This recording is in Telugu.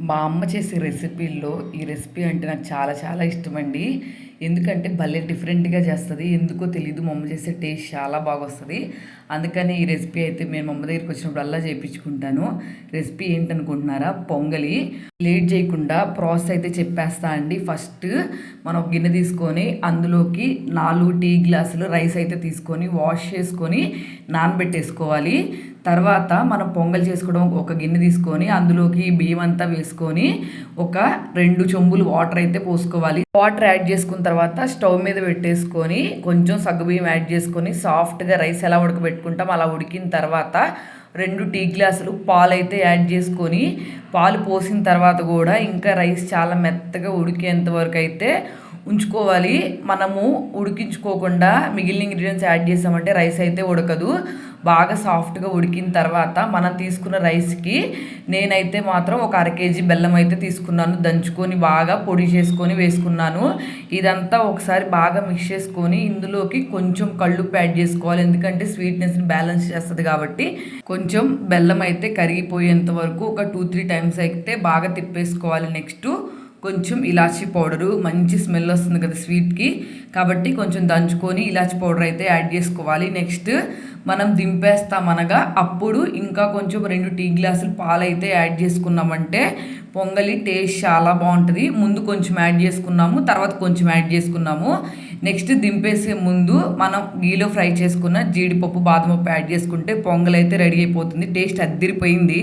మా అమ్మ చేసే రెసిపీల్లో ఈ రెసిపీ అంటే నాకు చాలా చాలా ఇష్టమండి. ఎందుకంటే భలే డిఫరెంట్‌గా చేస్తది. ఎందుకో తెలీదు మా అమ్మ చేసే టేస్ట్ చాలా బాగొస్తది. అందుకని ఈ రెసిపీ అయితే నేను మా అమ్మ దగ్గరికొచ్చినప్పుడల్లా చేపించుకుంటాను. రెసిపీ ఏంటనుకుంటున్నారా? పొంగలి. లేట్ చేయకుండా ప్రాసెస్ అయితే చెప్పేస్తా అండి. ఫస్ట్ మనం ఒక గిన్నె తీసుకొని అందులోకి 4 టీ గ్లాసులు రైస్ అయితే తీసుకొని వాష్ చేసుకొని నానబెట్టేసుకోవాలి. తర్వాత మనం పొంగల్ చేసుకోవడం ఒక గిన్నె తీసుకొని అందులోకి బియ్యం అంతా వేసుకొని ఒక 2 చెంబులు వాటర్ అయితే పోసుకోవాలి. వాటర్ యాడ్ చేసుకున్న తర్వాత స్టవ్ మీద పెట్టేసుకొని కొంచెం సగ్గుబియ్యం యాడ్ చేసుకొని సాఫ్ట్గా రైస్ ఎలా ఉడకబెట్టుకుంటాం అలా ఉడికిన తర్వాత 2 టీ గ్లాసులు పాలు అయితే యాడ్ చేసుకొని పాలు పోసిన తర్వాత కూడా ఇంకా రైస్ చాలా మెత్తగా ఉడికేంత వరకు అయితే ఉంచుకోవాలి. మనము ఉడికించుకోకుండా మిగిలిన ఇంగ్రీడియంట్స్ యాడ్ చేసామంటే రైస్ అయితే ఉడకదు. బాగా సాఫ్ట్గా ఉడికిన తర్వాత మనం తీసుకున్న రైస్కి నేనైతే మాత్రం ఒక 1/2 కేజీ బెల్లం అయితే తీసుకున్నాను. దంచుకొని బాగా పొడి చేసుకొని వేసుకున్నాను. ఇదంతా ఒకసారి బాగా మిక్స్ చేసుకొని ఇందులోకి కొంచెం కల్లుప్పు యాడ్ చేసుకోవాలి. ఎందుకంటే స్వీట్నెస్ని బ్యాలెన్స్ చేస్తుంది కాబట్టి కొంచెం బెల్లం అయితే కరిగిపోయేంత వరకు ఒక 2-3 టైమ్స్ అయితే బాగా తిప్పేసుకోవాలి. నెక్స్ట్ కొంచెం ఇలాచీ పౌడరు మంచి స్మెల్ వస్తుంది కదా స్వీట్కి, కాబట్టి కొంచెం దంచుకొని ఇలాచీ పౌడర్ అయితే యాడ్ చేసుకోవాలి. నెక్స్ట్ మనం దింపేస్తామనగా అప్పుడు ఇంకా కొంచెం 2 టీ గ్లాసులు పాలు అయితే యాడ్ చేసుకున్నామంటే పొంగలి టేస్ట్ చాలా బాగుంటుంది. ముందు కొంచెం యాడ్ చేసుకున్నాము, తర్వాత కొంచెం యాడ్ చేసుకున్నాము. నెక్స్ట్ దింపేసే ముందు మనం గీలో ఫ్రై చేసుకున్న జీడిపప్పు బాదం పప్పు యాడ్ చేసుకుంటే పొంగల్ అయితే రెడీ అయిపోతుంది. టేస్ట్ అద్దిరిపోయింది.